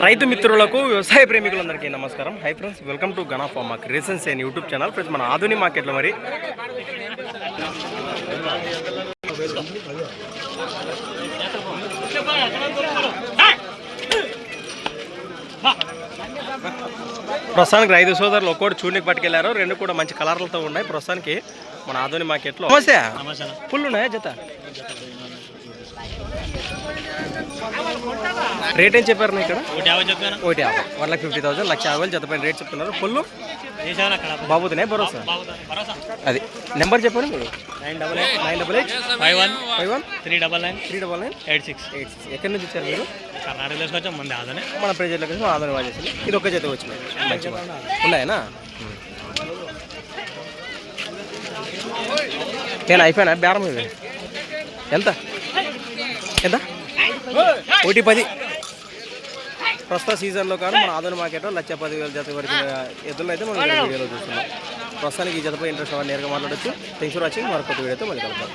రైతు మిత్రులకు వ్యవసాయ ప్రేమికులందరికీ నమస్కారం. Hi friends, welcome to Gana pharma creations and YouTube channel. Friends, మన ఆధునిక మార్కెట్లో మరి ప్రస్తుతానికి రైతు సోదరులు ఒక్కోటి చూడనికి పట్టుకెళ్లారు. రెండు కూడా మంచి కలర్లతో ఉన్నాయి. ప్రస్తుతానికి మన ఆధునిక మార్కెట్లో నమస్తే ఫుల్ ఉన్నాయా జత? రేట్ ఏం చెప్పారు ఇక్కడ? 1,50,000 1,50,000 జత పైన రేట్ చెప్తున్నారు. ఫుల్ బాబుతున్నాయి భరోసా. అది నెంబర్ చెప్పండి మీరు. 988851393986. ఎక్కడి నుంచి వచ్చారు మీరు? కర్ణాటకలో వచ్చాం. మన ప్రజలకు వచ్చి ఆంధ్ర చేసింది. ఇది ఒక్క జత వచ్చింది. మంచిగా ఉన్నాయనా? నేను అయిపోయినా బేరం ఇవి ఎంత ఎంత 1,10,000. ప్రస్తుత సీజన్లో కానీ మన ఆధునిక మార్కెట్లో 1,10,000 జత వరకు ఎద్దులు అయితే మనం వీడియోలో చూస్తున్నాం. ప్రస్తుతానికి ఈ జతపై ఇంట్రెస్ట్ నేరుగా మాట్లాడచ్చు. Thanks for watching. మరొక వీడియోతో మళ్ళీ కలుద్దాం.